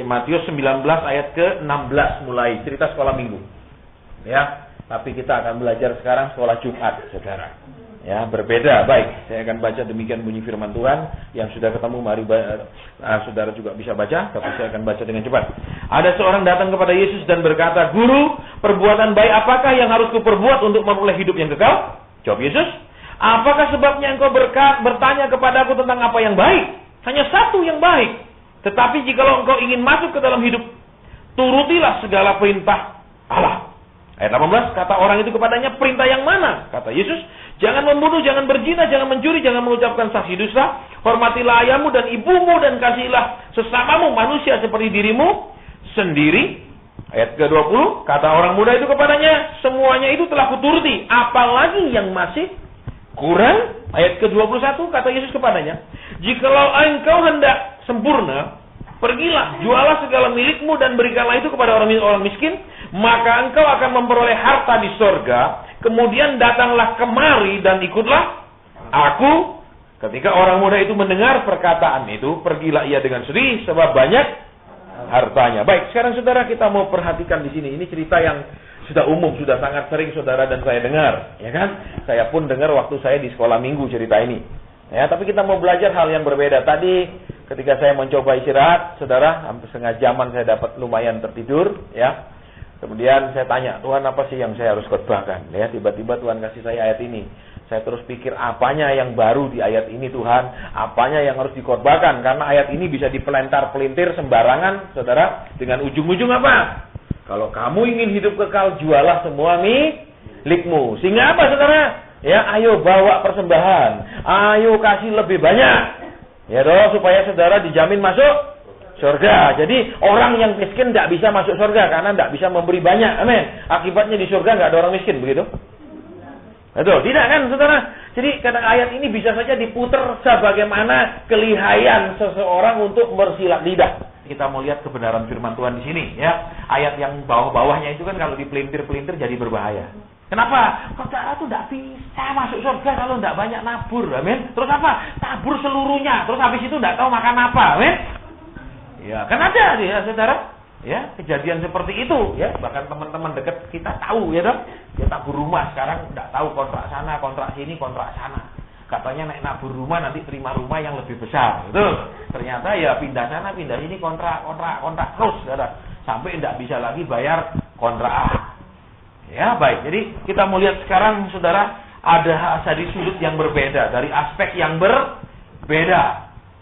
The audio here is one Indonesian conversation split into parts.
Matius 19 ayat ke-16 mulai cerita sekolah minggu. Ya, tapi kita akan belajar sekarang sekolah Jumat, saudara. Ya, berbeda. Baik, saya akan baca demikian bunyi firman Tuhan. Yang sudah ketemu, mari saudara juga bisa baca, tapi saya akan baca dengan cepat. Ada seorang datang kepada Yesus dan berkata, "Guru, perbuatan baik apakah yang harus kuperbuat untuk memperoleh hidup yang kekal?" Jawab Yesus, "Apakah sebabnya engkau bertanya kepadaku tentang apa yang baik? Hanya satu yang baik. Tetapi jikalau engkau ingin masuk ke dalam hidup, turutilah segala perintah Allah." Ayat 18, kata orang itu kepadanya, "Perintah yang mana?" Kata Yesus, "Jangan membunuh, jangan berzina, jangan mencuri, jangan mengucapkan saksi dusta. Hormatilah ayahmu dan ibumu dan kasihilah sesamamu manusia seperti dirimu sendiri." Ayat ke-20, kata orang muda itu kepadanya, "Semuanya itu telah kuturuti, apalagi yang masih kurang?" Ayat ke-21, kata Yesus kepadanya, "Jikalau engkau hendak sempurna, pergilah, jualah segala milikmu dan berikanlah itu kepada orang miskin, maka engkau akan memperoleh harta di sorga. Kemudian datanglah kemari dan ikutlah aku." Ketika orang muda itu mendengar perkataan itu, pergilah ia dengan sedih sebab banyak hartanya. Baik, sekarang saudara kita mau perhatikan di sini. Ini cerita yang sudah umum, sudah sangat sering saudara dan saya dengar, ya kan? Saya pun dengar waktu saya di sekolah minggu cerita ini. Ya, tapi kita mau belajar hal yang berbeda. Tadi ketika saya mencoba istirahat, saudara, hampir setengah jaman saya dapat lumayan tertidur, ya. Kemudian saya tanya, "Tuhan, apa sih yang saya harus khotbahkan?" Ya, tiba-tiba Tuhan kasih saya ayat ini. Saya terus pikir, apanya yang baru di ayat ini Tuhan? Apanya yang harus dikhotbahkan? Karena ayat ini bisa dipelintir sembarangan, saudara, dengan ujung-ujung apa? Kalau kamu ingin hidup kekal, jualah semua milikmu. Sehingga apa, saudara? Ya, ayo bawa persembahan. Ayo kasih lebih banyak. Ya toh, supaya saudara dijamin masuk surga. Jadi orang yang miskin tidak bisa masuk surga karena tidak bisa memberi banyak. Amin. Akibatnya di surga nggak ada orang miskin, begitu? Betul, tidak kan, saudara? Jadi kata ayat ini bisa saja diputar sebagaimana kelihayan seseorang untuk bersilat lidah. Kita mau lihat kebenaran firman Tuhan di sini, ya. Ayat yang bawah-bawahnya itu kan kalau dipelintir-pelintir jadi berbahaya. Kenapa? Saudara tuh tidak bisa masuk surga kalau tidak banyak nabur, amin. Terus apa? Tabur seluruhnya. Terus habis itu tidak tahu makan apa, amin. Ya, kan ada ya, saudara. Ya, kejadian seperti itu, ya. Bahkan teman-teman dekat kita tahu, ya dong. Dia tabur rumah, sekarang tidak tahu kontrak sana, kontrak sini, kontrak sana. Katanya naik nabur rumah nanti terima rumah yang lebih besar, betul. Ternyata ya pindah sana, pindah sini, kontrak terus, saudara. Sampai tidak bisa lagi bayar kontrak. Ya, baik. Jadi kita mau lihat sekarang, saudara, ada dari sudut yang berbeda, dari aspek yang berbeda.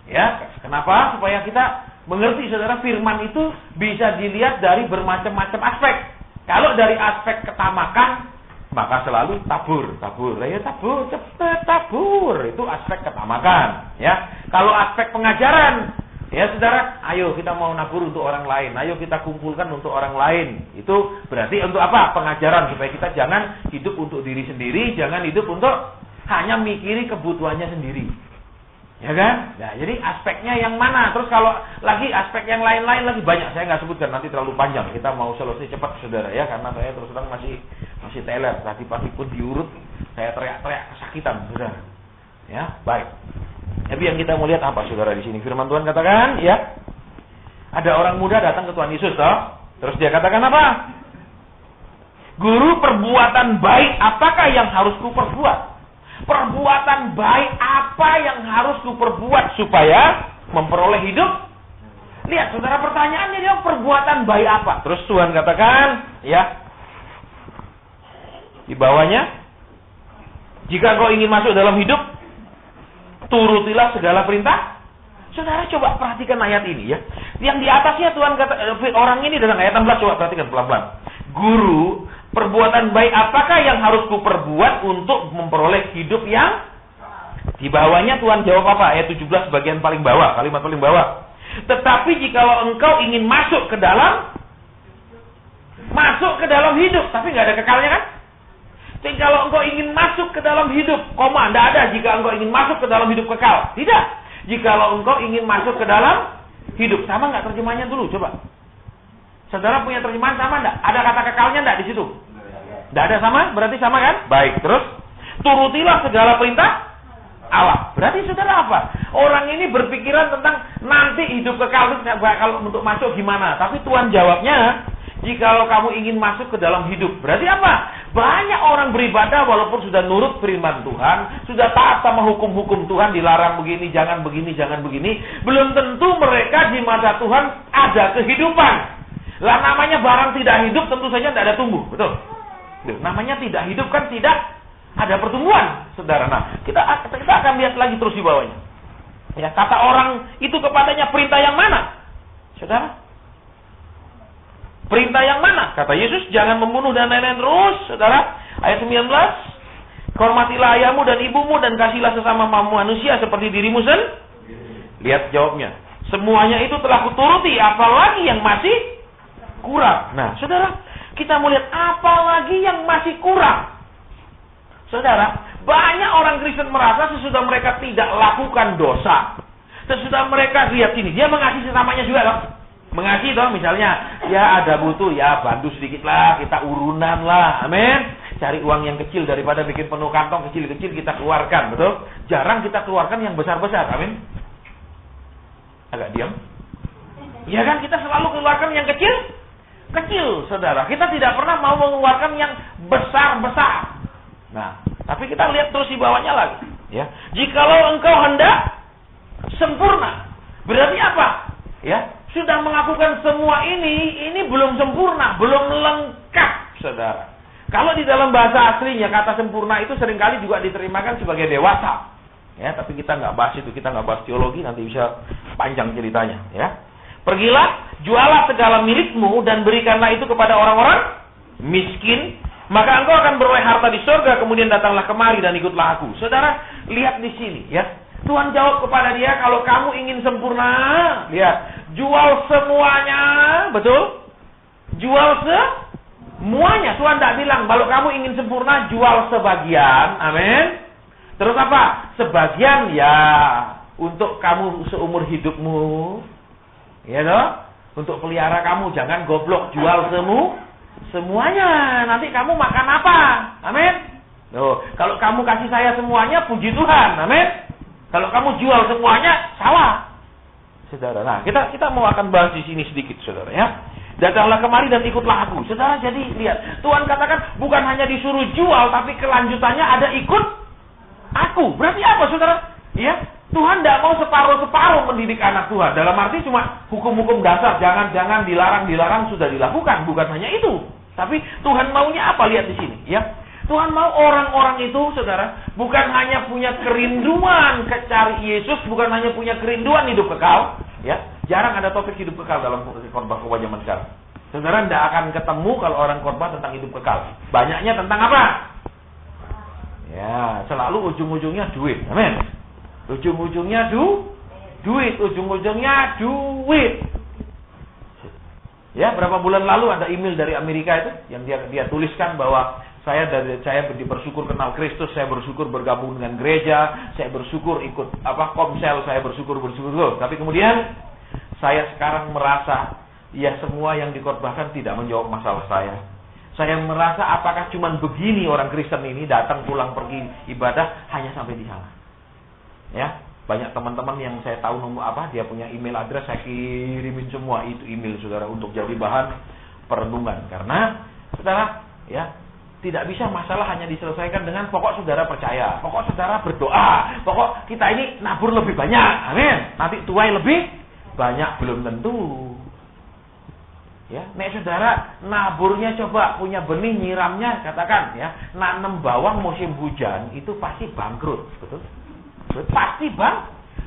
Ya, kenapa? Supaya kita mengerti, saudara, firman itu bisa dilihat dari bermacam-macam aspek. Kalau dari aspek ketamakan, maka selalu tabur. Ya tabur, cepat tabur. Itu aspek ketamakan, ya. Kalau aspek pengajaran, ya saudara, ayo kita mau nabur untuk orang lain. Ayo kita kumpulkan untuk orang lain. Itu berarti untuk apa? Pengajaran, supaya kita jangan hidup untuk diri sendiri, jangan hidup untuk hanya mikiri kebutuhannya sendiri. Ya kan? Nah, jadi aspeknya yang mana? Terus kalau lagi aspek yang lain-lain lagi banyak, saya nggak sebutkan, nanti terlalu panjang. Kita mau selesai cepat, saudara, ya, karena saya terus terang masih teler. Tadi pagi pun diurut, saya teriak-teriak kesakitan, saudara. Ya, baik. Tapi yang kita mau lihat apa, saudara, di sini? Firman Tuhan katakan, ya, ada orang muda datang ke Tuhan Yesus, toh. Terus dia katakan apa? "Guru, perbuatan baik apakah yang harus kuperbuat?" Perbuatan baik apa yang harus kuperbuat supaya memperoleh hidup? Lihat, saudara, pertanyaannya dia, perbuatan baik apa? Terus Tuhan katakan, ya, di bawahnya, "Jika kau ingin masuk dalam hidup, turutilah segala perintah." Saudara coba perhatikan ayat ini, ya. Yang di atasnya Tuhan kata, orang ini dalam ayat 16, coba perhatikan pelan-pelan. "Guru, perbuatan baik apakah yang harus kuperbuat untuk memperoleh hidup yang..." Di bawahnya Tuhan jawab apa? Ayat 17 bagian paling bawah, kalimat paling bawah. "Tetapi jikalau engkau ingin masuk ke dalam hidup," tapi nggak ada kekalnya kan? Jadi kalau engkau ingin masuk ke dalam hidup, koma, tidak ada jika engkau ingin masuk ke dalam hidup kekal. Tidak. Jikalau engkau ingin masuk ke dalam hidup. Sama nggak terjemahannya dulu? Coba. Saudara punya terjemahan sama enggak? Ada kata kekalnya enggak di situ? Enggak ada sama? Berarti sama kan? Baik, terus turutilah segala perintah Allah. Berarti saudara apa? Orang ini berpikiran tentang nanti hidup kekal itu kalau untuk masuk gimana. Tapi Tuhan jawabnya, jikalau kamu ingin masuk ke dalam hidup. Berarti apa? Banyak orang beribadah walaupun sudah nurut firman Tuhan, sudah taat sama hukum-hukum Tuhan, dilarang begini, jangan begini, jangan begini. Belum tentu mereka di mata Tuhan ada kehidupan. Lah namanya barang tidak hidup tentu saja tidak ada tumbuh. Betul? Namanya tidak hidup kan tidak ada pertumbuhan, saudara. Nah, kita akan lihat lagi terus di bawahnya. Ya, kata orang itu kepadanya, perintah yang mana? Saudara? Perintah yang mana? Kata Yesus, jangan membunuh dan lain-lain terus, saudara. Ayat 19. Hormatilah ayahmu dan ibumu dan kasihlah sesama manusia seperti dirimu sendiri. Lihat jawabnya. Semuanya itu telah kuturuti, apalagi yang masih kurang. Nah, saudara, kita mau lihat apalagi yang masih kurang. Saudara, banyak orang Kristen merasa sesudah mereka tidak lakukan dosa, sesudah mereka lihat sini, dia mengasihi sesamanya juga dong. Mengasihi dong, misalnya, ya ada butuh, ya bantu sedikit lah, kita urunan lah, amin. Cari uang yang kecil daripada bikin penuh kantong kecil-kecil kita keluarkan, betul? Jarang kita keluarkan yang besar-besar, amin. Agak diam. Ya kan, kita selalu keluarkan yang kecil, saudara. Kita tidak pernah mau mengeluarkan yang besar-besar. Nah, tapi kita lihat terus di bawahnya lagi, ya. Jikalau engkau hendak sempurna, berarti apa? Ya, sudah melakukan semua ini belum sempurna, belum lengkap, saudara. Kalau di dalam bahasa aslinya kata sempurna itu seringkali juga diterjemahkan sebagai dewasa, ya. Tapi kita nggak bahas itu, kita nggak bahas teologi, nanti bisa panjang ceritanya, ya. Pergilah, jualah segala milikmu dan berikanlah itu kepada orang-orang miskin. Maka engkau akan beroleh harta di surga, kemudian datanglah kemari dan ikutlah aku. Saudara, lihat di sini, ya. Tuhan jawab kepada dia, kalau kamu ingin sempurna, lihat, jual semuanya, betul? Jual semuanya. Tuhan tidak bilang, kalau kamu ingin sempurna, jual sebagian, amin. Terus apa? Sebagian, ya, untuk kamu seumur hidupmu, ya toh? Untuk pelihara kamu, jangan goblok, jual semuanya, nanti kamu makan apa? Amin. Loh, kalau kamu kasih saya semuanya, puji Tuhan, amin. Kalau kamu jual semuanya, salah, saudara. Nah, kita mau akan bahas di sini sedikit, saudara, ya. Datanglah kemari dan ikutlah aku, saudara. Jadi lihat, Tuhan katakan bukan hanya disuruh jual, tapi kelanjutannya ada ikut aku. Berarti apa, saudara? Ya, Tuhan tidak mau separuh-separuh mendidik anak Tuhan. Dalam arti cuma hukum-hukum dasar, jangan dilarang sudah dilakukan. Bukan hanya itu. Tapi Tuhan maunya apa? Lihat di sini, ya. Tuhan mau orang-orang itu, saudara, bukan hanya punya kerinduan cari Yesus, bukan hanya punya kerinduan hidup kekal, ya. Jarang ada topik hidup kekal dalam khotbah zaman sekarang. Saudara tidak akan ketemu kalau orang khotbah tentang hidup kekal. Banyaknya tentang apa? Ya, selalu ujung-ujungnya duit. Amin. Ujung-ujungnya duit, ujung-ujungnya duit. Ya, berapa bulan lalu ada email dari Amerika itu yang dia tuliskan bahwa saya bersyukur kenal Kristus, saya bersyukur bergabung dengan gereja, saya bersyukur ikut komsel, saya bersyukur. Tapi kemudian saya sekarang merasa ya semua yang dikhotbahkan tidak menjawab masalah saya. Saya merasa apakah cuman begini orang Kristen ini datang pulang pergi ibadah hanya sampai di sana. Ya, banyak teman-teman yang saya tahu dia punya email address, saya kirimin semua itu email saudara untuk jadi bahan perenungan. Karena saudara, ya, tidak bisa masalah hanya diselesaikan dengan pokok saudara percaya, pokok saudara berdoa, pokok kita ini nabur lebih banyak, amin. Nanti tuai lebih banyak, belum tentu. Ya, nek saudara naburnya coba punya benih nyiramnya, katakan ya, nanam bawang musim hujan itu pasti bangkrut, betul? Pasti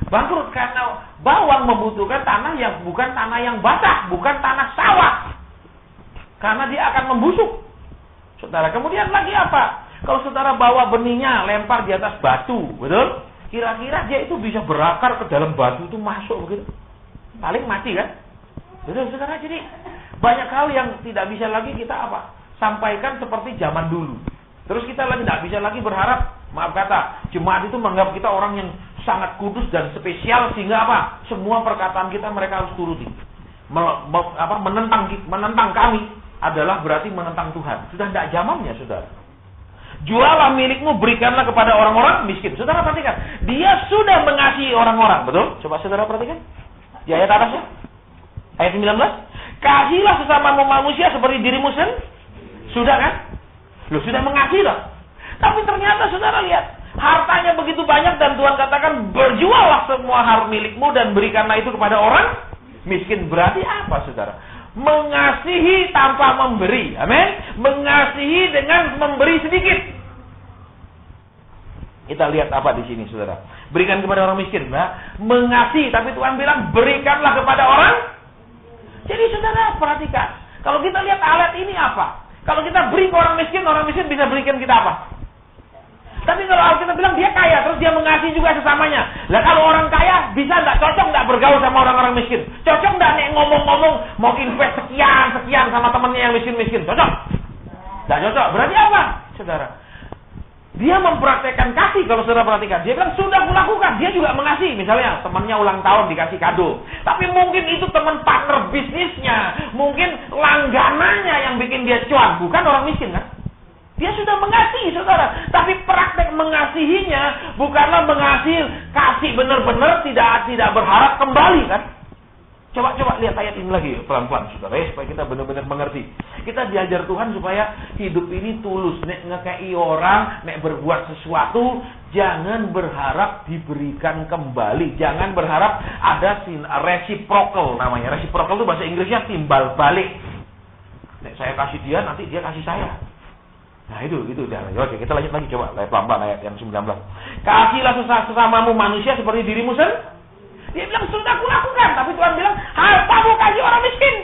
bangkrut karena bawang membutuhkan tanah yang bukan tanah yang basah, bukan tanah sawah. Karena dia akan membusuk. Saudara, kemudian lagi apa? Kalau saudara bawa benihnya lempar di atas batu, betul? Kira-kira dia itu bisa berakar ke dalam batu itu masuk begitu? Paling mati kan? Betul, saudara. Jadi banyak hal yang tidak bisa lagi kita sampaikan seperti zaman dulu. Terus kita tidak bisa lagi berharap, maaf kata, jemaat itu menganggap kita orang yang sangat kudus dan spesial sehingga semua perkataan kita mereka harus turuti. Menentang kami adalah berarti menentang Tuhan. Sudah tidak zamannya, saudara. jualah milikmu, berikanlah kepada orang-orang miskin. Saudara perhatikan, dia sudah mengasihi orang-orang, betul? Coba saudara perhatikan di ayat atasnya, ayat 19. Kasihilah sesamamu manusia seperti dirimu sendiri. Sudah kan? Lu sudah mengasihi lah. Tapi ternyata saudara lihat, hartanya begitu banyak dan Tuhan katakan berjuallah semua harta milikmu dan berikanlah itu kepada orang miskin. Berarti apa saudara? Mengasihi tanpa memberi. Amin. Mengasihi dengan memberi sedikit. Kita lihat apa di sini saudara. Berikan kepada orang miskin. Nah, mengasihi, tapi Tuhan bilang berikanlah kepada orang. Jadi saudara perhatikan. Kalau kita lihat alat ini apa? Kalau kita beri ke orang miskin bisa berikan kita apa? Tapi kalau Alkitab bilang dia kaya, terus dia mengasihi juga sesamanya. Lah kalau orang kaya, bisa nggak cocok nggak bergaul sama orang-orang miskin? Cocok nggak nih ngomong-ngomong mau invest sekian sama temannya yang miskin-miskin? Cocok? Nggak cocok. Berarti apa, saudara? Dia mempraktekkan kasih. Kalau saudara perhatikan, dia bilang sudah kulakukan. Dia juga mengasihi. Misalnya temannya ulang tahun dikasih kado. Tapi mungkin itu teman partner bisnisnya, mungkin langganannya yang bikin dia cuan, bukan orang miskin kan? Dia sudah mengasihi saudara. Tapi praktek mengasihinya bukanlah mengasihi kasih benar-benar tidak berharap kembali kan? Coba lihat ayat ini lagi pelan-pelan saudara ya, supaya kita benar-benar mengerti. Kita diajar Tuhan supaya hidup ini tulus. Nek ngekei orang, nek berbuat sesuatu, jangan berharap diberikan kembali. Jangan berharap ada reciprocal namanya. Reciprocal itu bahasa Inggrisnya timbal balik. Nek saya kasih dia, nanti dia kasih saya. Nah itu udah. Oke, kita lanjut lagi, coba pelan-pelan ayat yang 19. Kasihilah sesamamu manusia seperti dirimu sendiri. Dia bilang sudah kulakukan, tapi Tuhan bilang hartamu kasih orang miskin.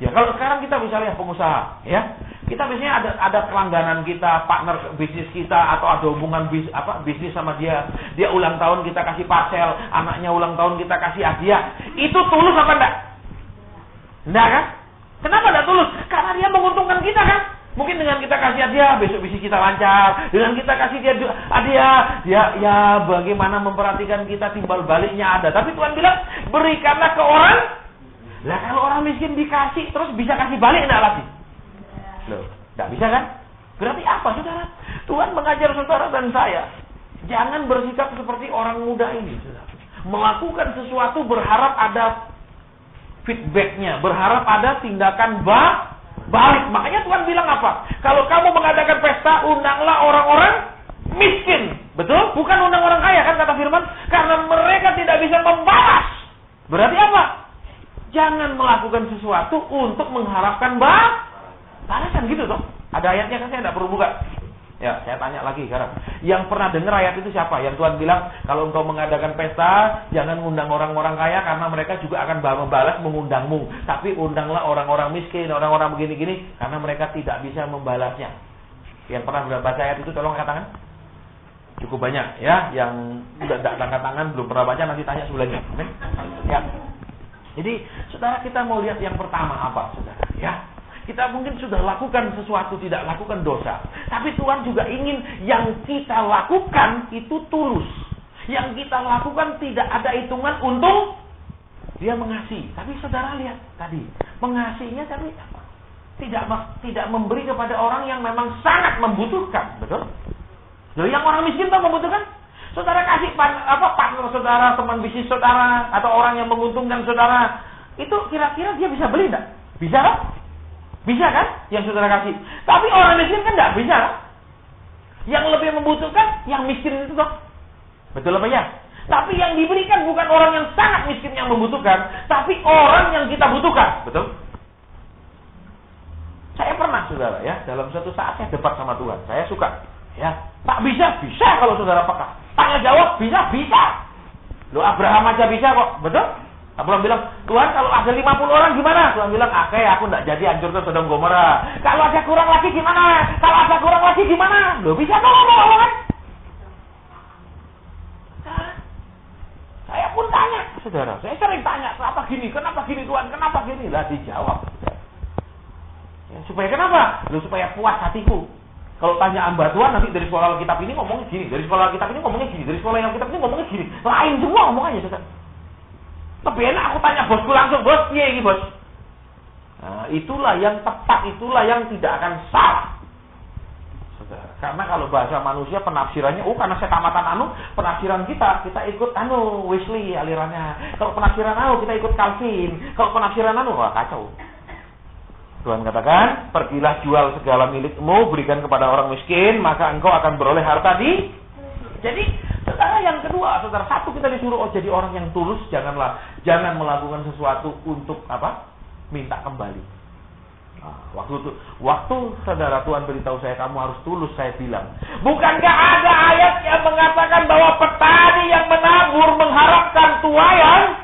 Ya kalau sekarang kita misalnya pengusaha, ya kita biasanya ada pelangganan kita, partner bisnis kita, atau ada hubungan bisnis sama dia. Dia ulang tahun kita kasih parcel, anaknya ulang tahun kita kasih hadiah. Itu tulus apa enggak? Enggak kan? Kenapa enggak tulus? Karena dia menguntungkan kita kan? Mungkin dengan kita kasih hadiah, besok bisnis kita lancar. Dengan kita kasih dia hadiah, ya bagaimana memperhatikan kita, timbal baliknya ada. Tapi Tuhan bilang, berikanlah ke orang. Lah kalau orang miskin dikasih, terus bisa kasih balik enggak lagi? Loh, enggak bisa kan? Berarti apa saudara? Tuhan mengajar saudara dan saya, jangan bersikap seperti orang muda ini, saudara. Melakukan sesuatu berharap ada feedbacknya, berharap ada tindakan balik. Makanya Tuhan bilang apa? Kalau kamu mengadakan pesta, undanglah orang-orang miskin. Betul? Bukan undang orang kaya kan kata firman? Karena mereka tidak bisa membalas. Berarti apa? Jangan melakukan sesuatu untuk mengharapkan balasan gitu toh. Ada ayatnya kan, saya tidak perlu buka. Ya, saya tanya lagi sekarang. Yang pernah dengar ayat itu siapa? Yang Tuhan bilang, kalau engkau mengadakan pesta, jangan undang orang-orang kaya karena mereka juga akan membalas mengundangmu. Tapi undanglah orang-orang miskin, orang-orang begini-gini, karena mereka tidak bisa membalasnya. Yang pernah baca ayat itu tolong angkat tangan. Cukup banyak ya, yang udah angkat tangan belum pernah baca nanti tanya sebelahnya. Amin. Ya. Jadi, saudara kita mau lihat yang pertama apa, saudara? Ya. Kita mungkin sudah lakukan sesuatu, tidak lakukan dosa. Tapi Tuhan juga ingin yang kita lakukan itu tulus. Yang kita lakukan tidak ada hitungan untuk dia mengasihi. Tapi saudara lihat tadi, mengasihinya tapi apa? Tidak memberi kepada orang yang memang sangat membutuhkan, betul? Jadi yang orang miskin tuh membutuhkan. Saudara kasih partner saudara, teman bisnis saudara, atau orang yang menguntungkan saudara, itu kira-kira dia bisa beli enggak? Bisa kan? Bisa kan? Yang saudara kasih. Tapi orang miskin kan nggak bisa kan? Yang lebih membutuhkan yang miskin itu toh. Betul apa ya? Tapi yang diberikan bukan orang yang sangat miskin yang membutuhkan, tapi orang yang kita butuhkan. Betul? Saya pernah saudara ya, dalam suatu saat saya debat sama Tuhan. Saya suka ya. Tak bisa kalau saudara peka. Tanya jawab bisa. Loh Abraham aja bisa kok. Betul? Abraham bilang, Tuhan kalau ada 50 orang gimana? Tuhan bilang, oke aku tidak jadi hancurkan Sodom Gomora. Kalau ada kurang lagi gimana? Kalau ada kurang lagi gimana? Loh bisa tolong kan? Saya pun tanya, saudara. Saya sering tanya, kenapa gini Tuhan? Kenapa gini? Lah dijawab. Ya, supaya kenapa? Loh supaya puas hatiku. Kalau tanya hamba Tuhan nanti dari sekolah Alkitab ini ngomongnya gini, dari sekolah Alkitab ini ngomongnya gini, dari sekolah Alkitab ini ngomongnya gini. Lain semua ngomongannya, saudara. Lebih enak aku tanya bosku langsung, bos, piye iki bos? Nah, itulah yang tepat, itulah yang tidak akan salah. saudara. Karena kalau bahasa manusia penafsirannya, karena saya tamatan penafsiran kita ikut Wesley alirannya. Kalau penafsiran kita ikut Calvin. Kalau penafsiran wah kacau. Tuhan katakan, pergilah jual segala milikmu, berikan kepada orang miskin, maka engkau akan beroleh harta di. Jadi, saudara, yang kedua, saudara, satu kita disuruh jadi orang yang tulus, jangan melakukan sesuatu untuk minta kembali. Nah, waktu saudara Tuhan beritahu saya kamu harus tulus, saya bilang, bukankah ada ayat yang mengatakan bahwa petani yang menabur mengharapkan tuaian?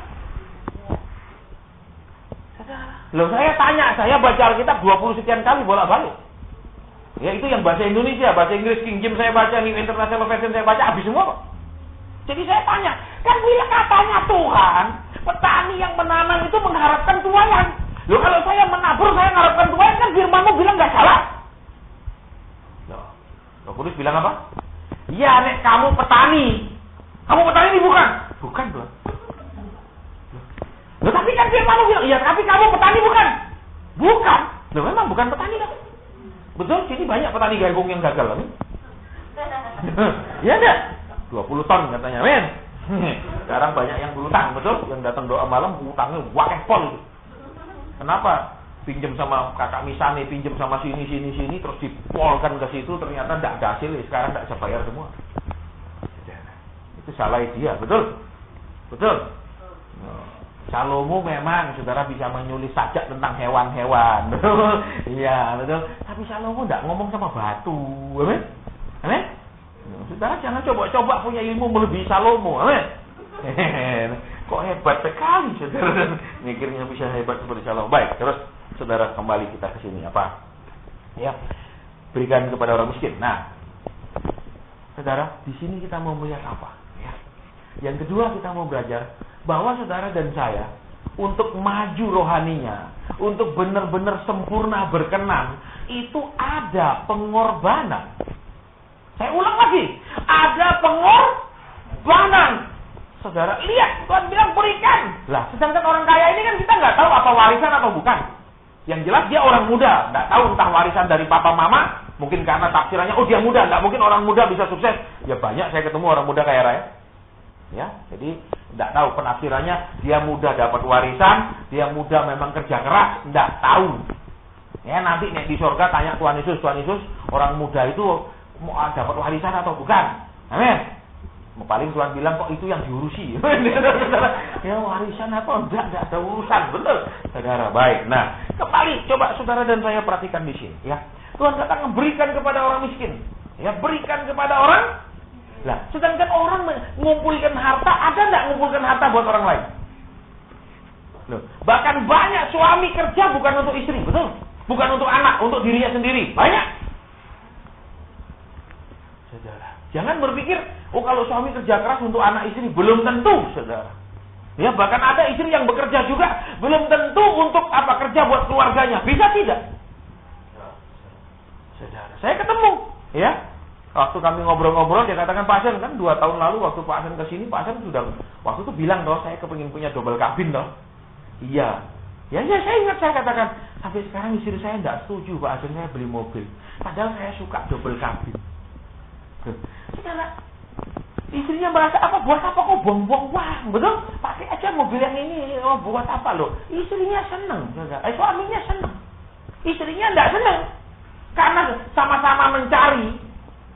Loh, saya tanya, saya baca Alkitab 20 sekian kali bolak-balik. Ya, itu yang bahasa Indonesia, bahasa Inggris King James saya baca, New International Version saya baca, habis semua kok. Jadi saya tanya, kan bila katanya Tuhan, petani yang menanam itu mengharapkan tuaian. Loh, kalau saya menabur, saya mengharapkan tuaian, kan firman-Mu bilang nggak salah. Loh, Kudus bilang apa? Iya, nek kamu petani. Kamu petani ini bukan? Bukan, Tuhan. Loh, tapi kan firman-Mu bilang, iya, tapi kamu petani bukan? Bukan. Loh, memang bukan petani kan? Betul, sini banyak petani jagung yang gagal kan? Iya enggak? 20 ton katanya, men. Sekarang banyak yang berutang, betul? Yang datang doa malam, utangnya wakeh pol. Kenapa? Pinjam sama kakak misane, pinjam sama sini, terus dipolkan ke situ, ternyata enggak ada hasil, sekarang enggak bisa bayar semua. Itu salah dia, betul? Betul? Salomo memang saudara bisa menyulis sajak tentang hewan-hewan, betul? Iya, betul. Tapi Salomo tidak ngomong sama batu, amin? Amin? Saudara jangan coba-coba punya ilmu melebihi Salomo, amin? Kok hebat sekali, saudara? Mikirnya bisa hebat seperti Salomo. Baik, terus saudara kembali kita ke sini apa? Ya, berikan kepada orang miskin. Nah, saudara, di sini kita mau melihat apa? Ya. Yang kedua kita mau belajar bahwa saudara dan saya untuk maju rohaninya, untuk benar-benar sempurna berkenan, itu ada pengorbanan. Saya ulang lagi, ada pengorbanan. Saudara, lihat, Tuhan bilang berikan. Lah, sedangkan orang kaya ini kan kita nggak tahu apa warisan atau bukan. Yang jelas dia orang muda, nggak tahu entah warisan dari papa mama, mungkin karena tafsirannya, dia muda, nggak mungkin orang muda bisa sukses. Ya banyak saya ketemu orang muda kaya raya. Ya, jadi tidak tahu penafsirannya, dia muda dapat warisan, dia muda memang kerja keras, tidak tahu. Ya, nanti di surga tanya Tuhan Yesus, orang muda itu mau dapat warisan atau bukan? Amin. Paling Tuhan bilang kok itu yang diurusi. Ya, warisan apa? Enggak ada urusan, betul. Saudara, baik. Nah, kembali coba saudara dan saya perhatikan di sini, ya. Tuhan katakan berikan kepada orang miskin. Ya, berikan kepada orang. Nah, sedangkan orang mengumpulkan harta, ada enggak mengumpulkan harta buat orang lain? Loh, bahkan banyak suami kerja bukan untuk istri, betul? Bukan untuk anak, untuk dirinya sendiri. Banyak. Saudara, jangan berpikir, kalau suami kerja keras untuk anak istri, belum tentu, saudara. Ya, bahkan ada istri yang bekerja juga, belum tentu untuk kerja buat keluarganya. Bisa tidak? Saudara, saya ketemu, ya. Waktu kami ngobrol-ngobrol, dia katakan, Pak Hasan, kan 2 tahun lalu waktu Pak Hasan kesini, Pak Hasan sudah, waktu itu bilang, saya kepengin punya double kabin, Iya. Ya, saya ingat, saya katakan, sampai sekarang istri saya tidak setuju, Pak Hasan, saya beli mobil. Padahal saya suka double kabin. Saudara, istrinya merasa, buat apa kok buang-buang uang, betul? Pakai aja mobil yang ini, buat apa loh? Istrinya senang, suaminya senang. Istrinya tidak senang. Karena sama-sama mencari.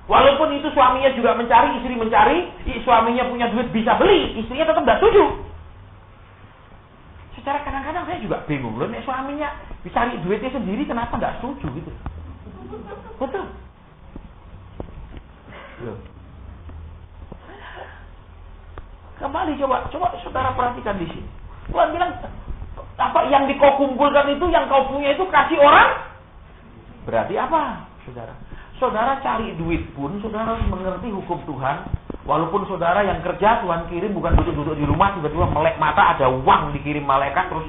Walaupun itu suaminya juga mencari, istri mencari, suaminya punya duit bisa beli, istrinya tetap tidak setuju. Secara kadang-kadang saya juga bingung loh, nek suaminya cari duitnya sendiri, kenapa tidak setuju gitu? Betul. Loh. Kembali coba saudara perhatikan di sini. Tuhan bilang, apa yang kau kumpulkan itu, yang kau punya itu kasih orang. Berarti apa, saudara? Saudara cari duit pun, saudara harus mengerti hukum Tuhan. Walaupun saudara yang kerja, Tuhan kirim bukan duduk-duduk di rumah, tiba-tiba melek mata, ada uang dikirim malaikat, terus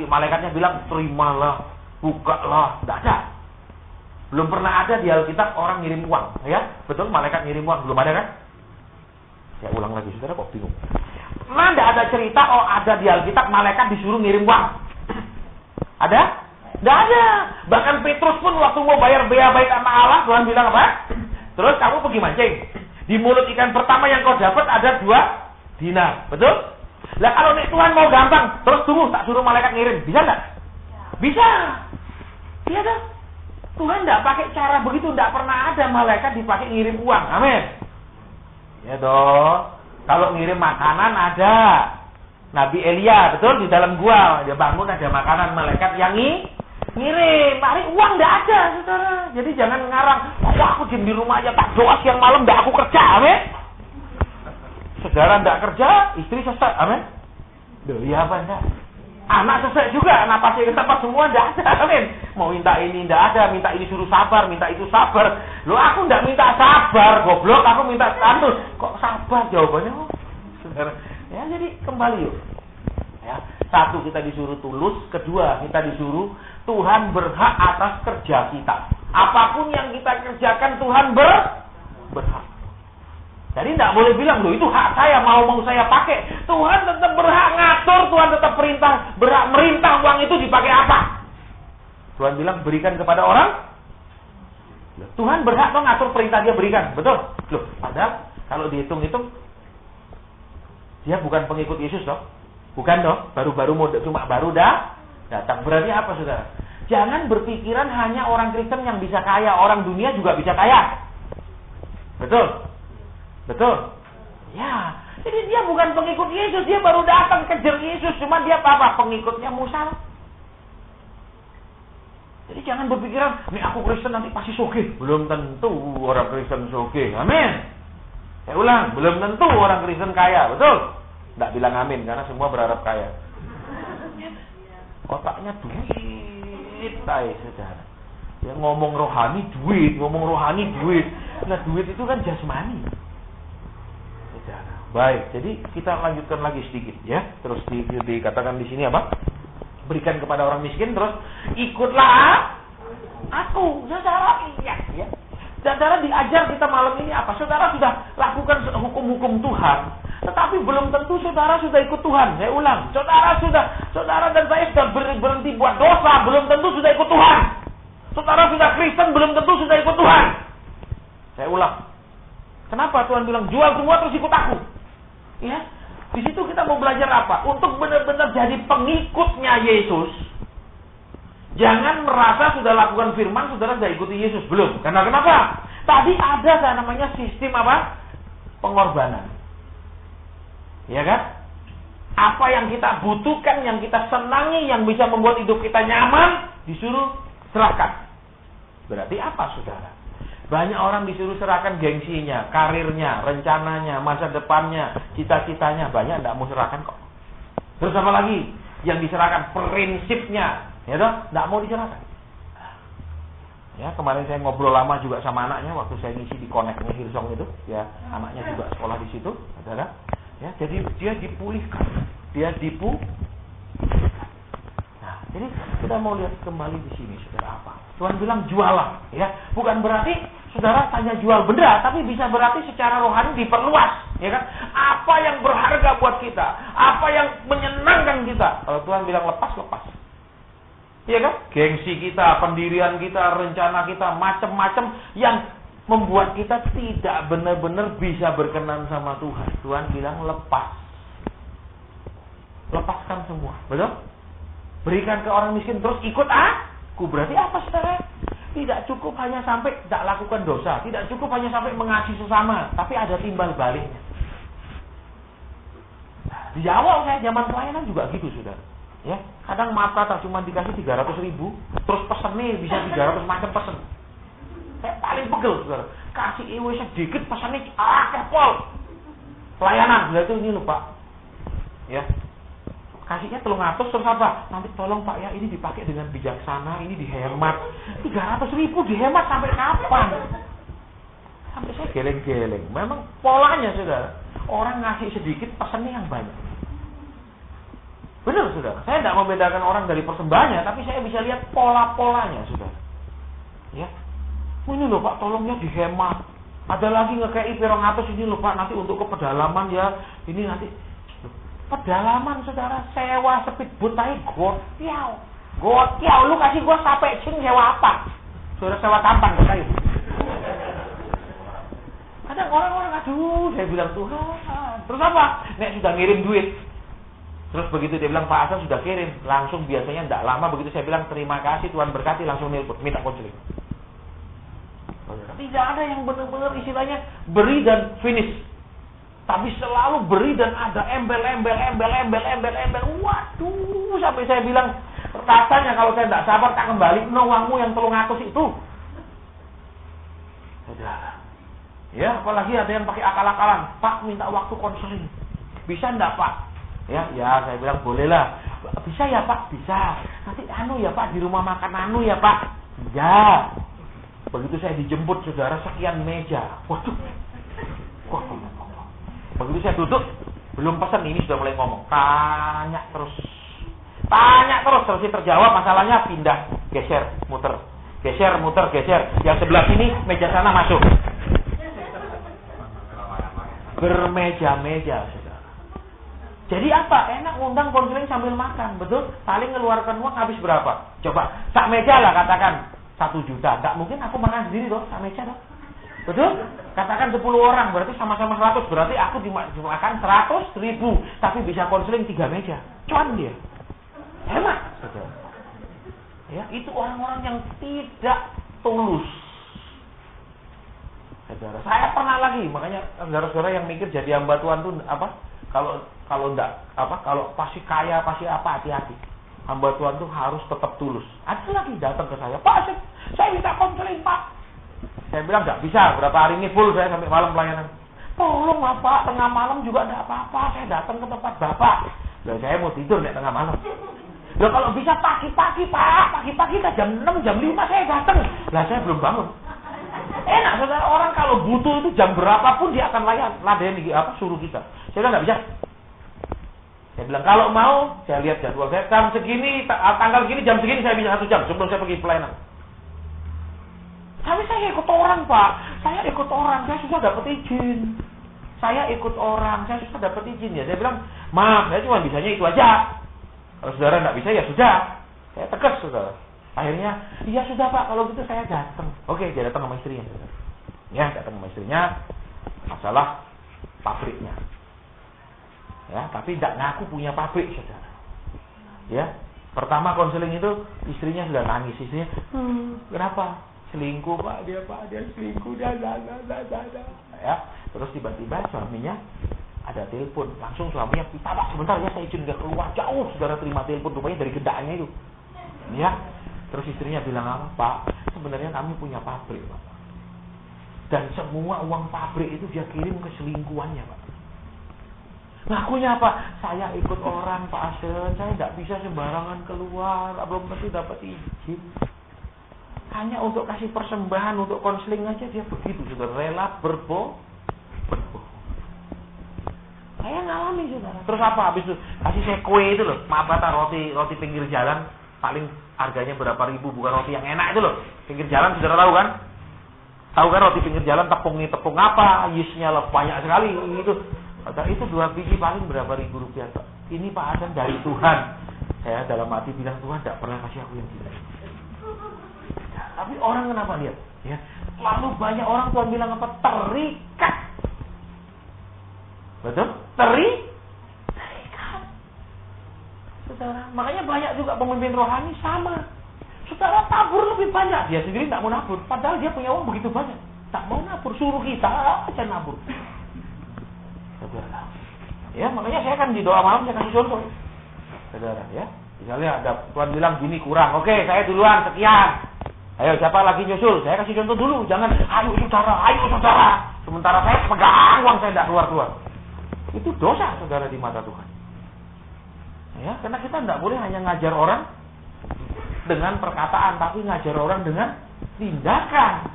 malaikatnya bilang, terimalah, bukalah. Tidak ada. Belum pernah ada di Alkitab orang ngirim uang. Ya, betul, malaikat ngirim uang. Belum ada kan? Saya ulang lagi, saudara kok bingung. Tidak ada cerita, ada di Alkitab malaikat disuruh ngirim uang. Ada? Nggak ada. Bahkan Petrus pun waktu mau bayar bea baik sama Allah, Tuhan bilang apa? Terus kamu pergi mancing. Di mulut ikan pertama yang kau dapat ada 2 dinar. Betul? Lah kalau nih Tuhan mau gampang, terus tunggu tak suruh malaikat ngirim. Bisa nggak? Bisa. Iya dah. Tuhan nggak pakai cara begitu, nggak pernah ada malaikat dipakai ngirim uang. Amin. Ya dong. Kalau ngirim makanan ada. Nabi Elia, betul, di dalam gua dia bangun ada makanan, malaikat yang ngirim. Mari uang nggak ada, saudara. Jadi jangan ngarang. Wah, aku diem di rumah aja tak doa siang malam, nggak aku kerja, amin. Saudara nggak kerja, istri sesat, amin. Duh, iya apa enggak? Anak sesat juga, napasnya ketempat semua nggak ada, amin. Mau minta ini nggak ada, minta ini suruh sabar, minta itu sabar. Loh, aku nggak minta sabar, goblok, aku minta tandus. Kok sabar jawabannya? Saudara. Ya, jadi kembali yuk. Ya, 1 kita disuruh tulus, 2 kita disuruh Tuhan berhak atas kerja kita. Apapun yang kita kerjakan Tuhan berhak. Jadi tidak boleh bilang, loh itu hak saya, mau saya pakai. Tuhan tetap berhak ngatur, Tuhan tetap berhak merintah uang itu dipakai apa. Tuhan bilang berikan kepada orang. Tuhan berhak ngatur perintah dia berikan, betul? Loh, padahal kalau dihitung-hitung dia bukan pengikut Yesus dong. Bukan dong. Baru-baru cuma baru datang. Berarti apa, saudara? Jangan berpikiran hanya orang Kristen yang bisa kaya. Orang dunia juga bisa kaya. Betul? Betul? Ya. Jadi dia bukan pengikut Yesus. Dia baru datang kejar Yesus. Cuma dia apa? Pengikutnya Musa. Jadi jangan berpikiran, nih aku Kristen nanti pasti sugih. Belum tentu orang Kristen sugih. Amin. Saya ulang, belum tentu orang Kristen kaya, betul? Tidak bilang amin, karena semua berharap kaya. Otaknya duit, saudara. Ya ngomong rohani duit. Nah duit itu kan jasmani, saudara. Baik, jadi kita lanjutkan lagi sedikit, ya. Terus dikatakan di sini apa? Berikan kepada orang miskin, terus ikutlah aku, saudara. Iya, ya. Saudara diajar kita malam ini apa? Saudara sudah lakukan hukum-hukum Tuhan, tetapi belum tentu saudara sudah ikut Tuhan. Saya ulang, saudara dan saya sudah berhenti buat dosa, belum tentu sudah ikut Tuhan. Saudara sudah Kristen, belum tentu sudah ikut Tuhan. Saya ulang. Kenapa Tuhan bilang jual semua terus ikut aku? Ya, di situ kita mau belajar apa? Untuk benar-benar jadi pengikutnya Yesus. Jangan merasa sudah lakukan firman, saudara sudah ikuti Yesus. Belum. Karena kenapa? Tadi ada namanya sistem apa? Pengorbanan. Ya kan? Apa yang kita butuhkan, yang kita senangi, yang bisa membuat hidup kita nyaman, disuruh serahkan. Berarti apa, saudara? Banyak orang disuruh serahkan gengsinya, karirnya, rencananya, masa depannya, cita-citanya. Banyak tidak mau serahkan kok. Terus apa lagi? Yang diserahkan prinsipnya. Ya toh, enggak mau diserahkan. Ya, kemarin saya ngobrol lama juga sama anaknya waktu saya ngisi di Connect-nya Hillsong itu, ya, anaknya juga sekolah di situ, saudara. Ya, jadi dia dipulihkan. Nah, jadi kita mau lihat kembali di sini, saudara, apa? Tuhan bilang jualah, ya. Bukan berarti saudara hanya jual benda, tapi bisa berarti secara rohani diperluas, ya kan? Apa yang berharga buat kita, apa yang menyenangkan kita. Kalau Tuhan bilang lepas. Iya kan? Gengsi kita, pendirian kita, rencana kita, macam-macam yang membuat kita tidak benar-benar bisa berkenan sama Tuhan. Tuhan bilang lepas. Lepaskan semua. Betul? Berikan ke orang miskin terus ikut aku. Berarti apa, saudara? Tidak cukup hanya sampai tidak lakukan dosa. Tidak cukup hanya sampai mengasihi sesama. Tapi ada timbal baliknya. Di awal saya zaman pelayanan juga gitu, saudara. Ya, kadang maaf kata cuma dikasih 300.000, terus pesen nih bisa 300 macam pesen. Saya paling pegel, saudara. Kasih iwe sedikit pesannya kepol. Pelayanan, itu ini loh Pak. Ya, kasihnya 300 terus apa? Nanti tolong Pak ya, ini dipakai dengan bijaksana, ini dihemat. 300.000 dihemat sampai kapan? Sampai saya geleng-geleng. Memang polanya, saudara. Orang ngasih sedikit pesannya yang banyak. Benar, saudara. Saya tidak membedakan orang dari persembahannya, tapi saya bisa lihat pola-polanya, saudara. Ya, ini loh Pak, tolongnya dihemat. Ada lagi ngekei pirong atas ini loh Pak, nanti untuk ke pedalaman ya. Ini nanti pedalaman, saudara, sewa speedboat aja gotiau. Gocel, lu kasih gua sampai cing sewa apa? Sudah sewa tampan ke kayu. Kadang orang-orang, aduh, saya bilang Tuhan. Terus apa? Nek sudah ngirim duit. Terus begitu dia bilang, Pak Hasan sudah kirim. Langsung biasanya tidak lama begitu saya bilang, terima kasih Tuhan berkati, langsung nelpon, minta konseling. Tidak ada yang benar-benar istilahnya beri dan finish. Tapi selalu beri dan ada embel. Waduh, sampai saya bilang, rasanya kalau saya tidak sabar tak kembali uangmu yang 300 itu. Saudara. Ya, apalagi ada yang pakai akal-akalan. Pak, minta waktu konseling. Bisa enggak, Pak? Ya, saya bilang bolehlah. Bisa ya, Pak? Bisa. Nanti ya, Pak, di rumah makan ya, Pak. Ya. Begitu saya dijemput, saudara, sekian meja. Waduh. Begitu saya duduk, belum pesan, ini sudah mulai ngomong. Tanya terus terjawab, masalahnya pindah, geser, muter. Geser, muter, geser. Yang sebelah sini, meja sana masuk. Bermeja-meja, saudara. Jadi apa? Enak ngundang konseling sambil makan, betul? Paling ngeluarkan uang habis berapa? Coba, sak meja lah katakan 1 juta. Enggak mungkin aku makan sendiri dong, sak meja dong. Betul? Katakan 10 orang, berarti sama-sama 100. Berarti aku dimakan 100.000, tapi bisa konseling 3 meja. Cuan dia. Hemat, saudara. Ya, itu orang-orang yang tidak tulus. Saudara, saya pernah lagi, makanya saudara-saudara yang mikir jadi hamba Tuhan tuh apa? Kalau pasti kaya, pasti apa, hati-hati. Hamba Tuhan tuh harus tetap tulus. Ada lagi datang ke saya, Pak, saya minta konseling, Pak. Saya bilang nggak bisa, berapa hari ini full saya sampai malam pelayanan. Tolong Pak, tengah malam juga enggak apa-apa, saya datang ke tempat Bapak. Loh, saya mau tidur nek tengah malam. Loh, kalau bisa pagi-pagi, Pak, pagi-pagi jam 6, jam 5 saya datang. Lah, saya belum bangun. Enak, saudara, orang kalau butuh itu jam berapapun dia akan ladeni suruh kita. Saya bilang nggak bisa. Saya bilang kalau mau, saya lihat jadwal saya jam segini, tanggal gini, jam segini saya bisa 1 jam sebelum saya pergi pelayanan. Tapi saya ikut orang, Pak. Saya ikut orang, saya susah dapat izin. Saya ikut orang, saya susah dapat izin ya. Saya bilang, maaf, saya cuma bisanya itu aja. Kalau saudara nggak bisa ya sudah. Saya tegas, saudara. Akhirnya, iya sudah Pak, kalau gitu saya datang. Oke, dia datang sama istrinya. Ya, datang sama istrinya. Masalah pabriknya. Ya, tapi tidak ngaku punya pabrik, saudara. Ya, pertama konseling itu istrinya sudah nangis. Istrinya, kenapa? Selingkuh Pak, dia selingkuh, dia. Ya, terus tiba-tiba suaminya ada telepon. Langsung suaminya, Pak, sebentar ya, saya izin dia keluar jauh. Saudara terima telepon, rupanya dari gendaknya itu. Ya. Terus istrinya bilang apa? Pak, sebenarnya kami punya pabrik, Pak. Dan semua uang pabrik itu dia kirim ke selingkuhannya, Pak. Ngakunya apa? Saya ikut orang, Pak Asen. Saya tidak bisa sembarangan keluar. Belum tentu dapat izin. Hanya untuk kasih persembahan, untuk konseling aja dia begitu. Sudah rela berbohong. Saya ngalami, saudara. Terus apa? Habis itu kasih saya kue itu loh. Maaf kata, roti pinggir jalan. Paling harganya berapa ribu, bukan roti yang enak itu loh. Pinggir jalan, saudara tahu kan? Tahu kan roti pinggir jalan, tepung apa? Yeastnya banyak sekali itu. Itu 2 biji paling berapa ribu rupiah, Pak? Ini Pak Hasan dari Tuhan. Saya dalam hati bilang, Tuhan tidak pernah kasih aku yang gila. Tapi orang kenapa lihat? Ya, lalu banyak orang Tuhan bilang apa? Terikat. Betul? Terikat. Saudara, makanya banyak juga pemimpin rohani sama. Saudara tabur lebih banyak, dia sendiri tidak mau nabur. Padahal dia punya uang begitu banyak, tak mau nabur, suruh kita aja nabur. Saudara, ya makanya saya kan di doa malam saya kasih contoh. Saudara, ya, misalnya ada Tuhan bilang gini kurang, oke saya duluan sekian. Ayo siapa lagi nyusul? Saya kasih contoh dulu, jangan ayo saudara. Sementara saya pegang uang saya tidak keluar. Itu dosa saudara di mata Tuhan. Ya, karena kita tidak boleh hanya ngajar orang dengan perkataan, tapi ngajar orang dengan tindakan.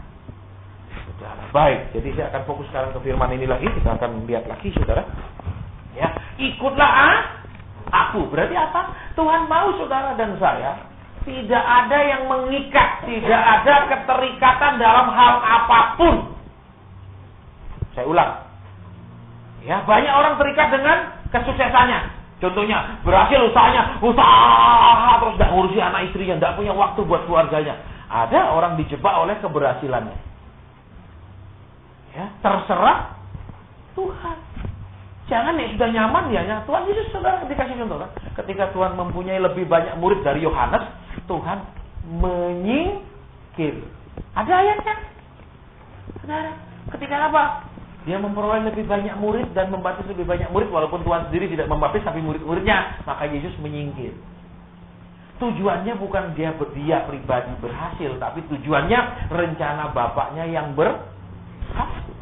Saudara, baik. Jadi saya akan fokus sekarang ke firman ini lagi. Kita akan lihat lagi, saudara. Ya, ikutlah aku. Berarti apa? Tuhan mau saudara dan saya tidak ada yang mengikat, tidak ada keterikatan dalam hal apapun. Saya ulang. Ya, banyak orang terikat dengan kesuksesannya. Contohnya, berhasil usaha terus tidak ngurusi anak istrinya, tidak punya waktu buat keluarganya. Ada orang dijebak oleh keberhasilannya. Ya, terserah Tuhan. Jangan yang sudah nyaman ya Tuhan. Yesus saudara dikasih contoh kan. Ketika Tuhan mempunyai lebih banyak murid dari Yohanes, Tuhan menyingkir. Ada ayatnya. Saudara, ketika apa? Dia memperoleh lebih banyak murid dan membaptis lebih banyak murid, walaupun Tuhan sendiri tidak membaptis tapi murid-muridnya, maka Yesus menyingkir. Tujuannya bukan dia pribadi berhasil, tapi tujuannya rencana Bapaknya yang berhasil.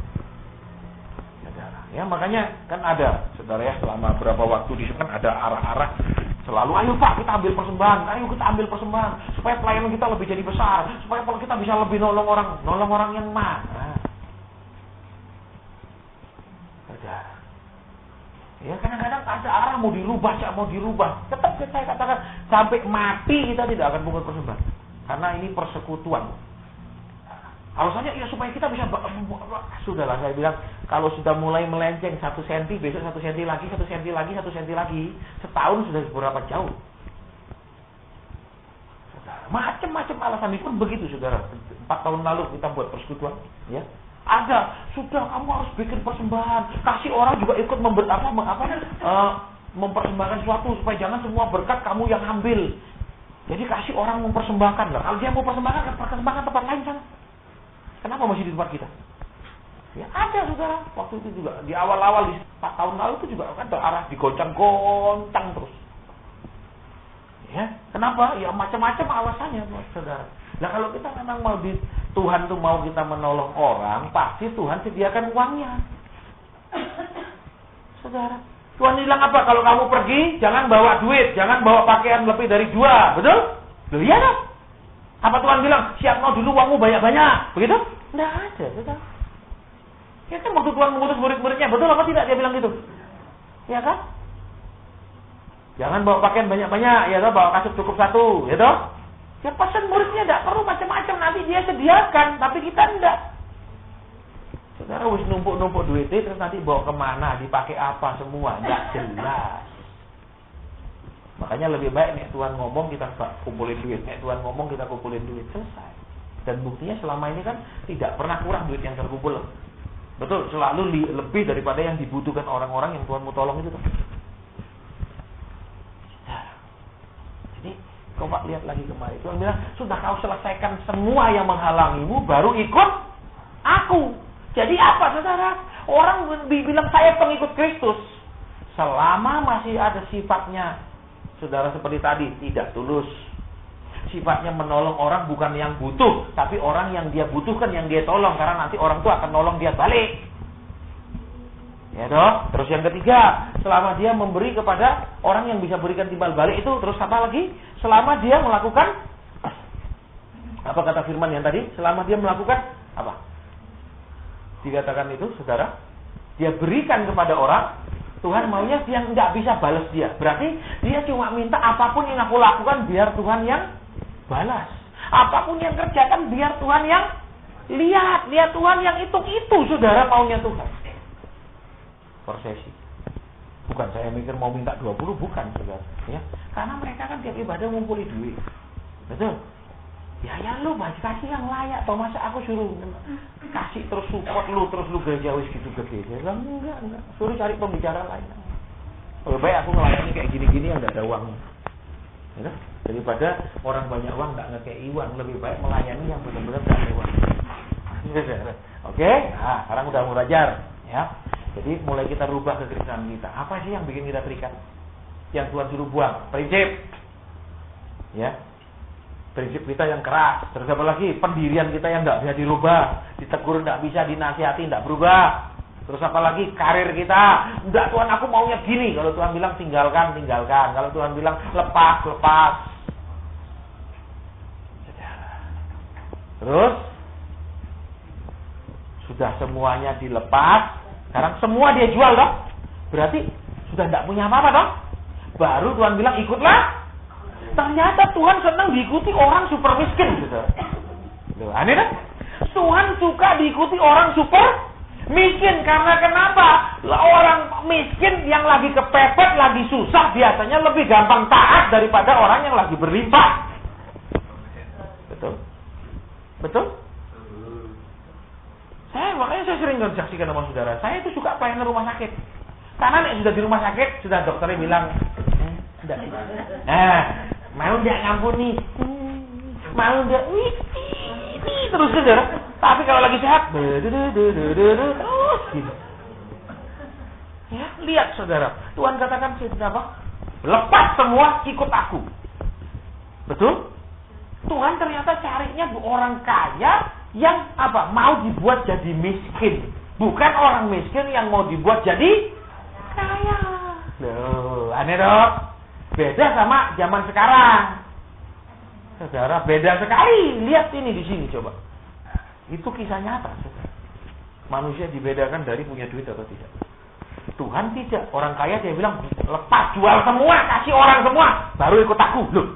Saudara, ya makanya kan ada, saudara ya, selama berapa waktu di sini kan ada arah-arah selalu, ayo Pak kita ambil persembahan, ayo kita ambil persembahan supaya pelayanan kita lebih jadi besar, supaya kita bisa lebih nolong orang yang mana? Ya kadang-kadang ada arah mau dirubah. Tetap saya katakan sampai mati kita tidak akan pungut persembahan, karena ini persekutuan. Alasannya ya supaya kita bisa. Sudahlah saya bilang, kalau sudah mulai melenceng 1 senti, besok 1 senti lagi, 1 senti lagi, 1 senti lagi, setahun sudah berapa jauh? Macam-macam alasan itu pun begitu, saudara. 4 tahun lalu kita buat persekutuan, ya. Ada, sudah kamu harus bikin persembahan, kasih orang juga ikut mempersembahkan sesuatu supaya jangan semua berkat kamu yang ambil. Jadi kasih orang mempersembahkan lah. Kalau dia mau persembahkan tempat lain kan. Kenapa masih di tempat kita? Ya ada, saudara. Waktu itu juga di awal-awal di 4 tahun lalu itu juga kan terarah digoncang-goncang terus. Ya, kenapa? Ya macam-macam alasannya, saudara. Nah kalau kita memang mau Tuhan tuh mau kita menolong orang, pasti Tuhan sediakan uangnya. Saudara, Tuhan bilang apa? Kalau kamu pergi, jangan bawa duit, jangan bawa pakaian lebih dari 2, betul? Loh iya kan? Apa Tuhan bilang, siapno dulu uangmu banyak-banyak, begitu? Nggak ada, saudara. Ya kan waktu Tuhan mengutus murid-muridnya, betul apa tidak dia bilang gitu? Ya kan? Jangan bawa pakaian banyak-banyak, ya toh, bawa kasut cukup 1, ya toh? Ya pesan muridnya tidak perlu macam-macam, nanti dia sediakan, tapi kita tidak. Saudara wis numpuk-numpuk duitnya, terus nanti bawa kemana, dipakai apa semua, tidak jelas. Makanya lebih baik nih Tuhan ngomong kita kumpulin duit, nih Tuhan ngomong kita kumpulin duit, selesai. Dan buktinya selama ini kan tidak pernah kurang duit yang terkumpul. Betul, selalu lebih daripada yang dibutuhkan orang-orang yang Tuhan mau tolong itu. Coba lihat lagi kemarin. Tuhan bilang, sudah kau selesaikan semua yang menghalangimu, baru ikut aku. Jadi apa, saudara? Orang bilang saya pengikut Kristus, selama masih ada sifatnya, saudara seperti tadi, tidak tulus. Sifatnya menolong orang bukan yang butuh, tapi orang yang dia butuhkan, yang dia tolong. Karena nanti orang itu akan nolong dia balik. Ya toh. Terus yang ketiga, selama dia memberi kepada orang yang bisa berikan timbal balik itu, terus apa lagi? Selama dia melakukan, apa kata firman yang tadi? Selama dia melakukan apa? Dikatakan itu, saudara, dia berikan kepada orang, Tuhan maunya dia nggak bisa balas dia. Berarti dia cuma minta apapun yang aku lakukan biar Tuhan yang balas. Apapun yang kerjakan biar Tuhan yang lihat Tuhan yang itu, saudara, maunya Tuhan. Prosesi. Bukan saya mikir mau minta 20, bukan, saudara. Ya, karena mereka kan tiap ibadah ngumpuli duit. Betul? Ya lu kasih yang layak. Toh masa aku suruh kasih terus support lu, terus lu gereja wis gitu gede. Dia bilang enggak. Suruh cari pembicara lain. Lebih baik aku ngelayani kayak gini-gini yang enggak ada uangnya. Ya, daripada orang banyak uang enggak ngekei uang, lebih baik melayani yang benar-benar enggak ada uang. Oke? Nah, sekarang udah mau belajar, ya. Jadi mulai kita rubah kekristenan kita. Apa sih yang bikin kita terikat? Yang Tuhan suruh buang. Prinsip. Ya. Prinsip kita yang keras. Terus apa lagi? Pendirian kita yang tidak bisa dirubah. Ditegur tidak bisa, dinasihati tidak berubah. Terus apa lagi? Karir kita. Enggak, Tuhan aku maunya gini. Kalau Tuhan bilang tinggalkan. Kalau Tuhan bilang lepas. Terus sudah semuanya dilepas. Sekarang semua dia jual dong. Berarti sudah tidak punya apa-apa dong. Baru Tuhan bilang ikutlah. Ternyata Tuhan senang diikuti orang super miskin, saudara. Loh, aneh kan? Tuhan suka diikuti orang super Miskin karena kenapa? Orang miskin yang lagi kepepet, lagi susah, biasanya lebih gampang taat daripada orang yang lagi berlimpah. Betul? Betul? Makanya saya sering saksikan sama saudara. Saya itu suka pelayanan rumah sakit. Karena nek sudah di rumah sakit, sudah dokternya bilang, enggak. Mau enggak ngampuni? Mau enggak? Terus saudara. Tapi kalau lagi sehat, terus gitu. Ya, lihat saudara. Tuhan katakan apa? Lepas semua, ikut aku. Betul? Tuhan ternyata carinya orang kaya yang apa? Mau dibuat jadi miskin. Bukan orang miskin yang mau dibuat jadi kaya. Loh, aneh dong. Beda sama zaman sekarang. Saudara, beda sekali. Lihat ini di sini coba. Itu kisah nyata, saudara. Manusia dibedakan dari punya duit atau tidak. Tuhan tidak. Orang kaya dia bilang, lepas jual semua, kasih orang semua, baru ikut aku. Loh.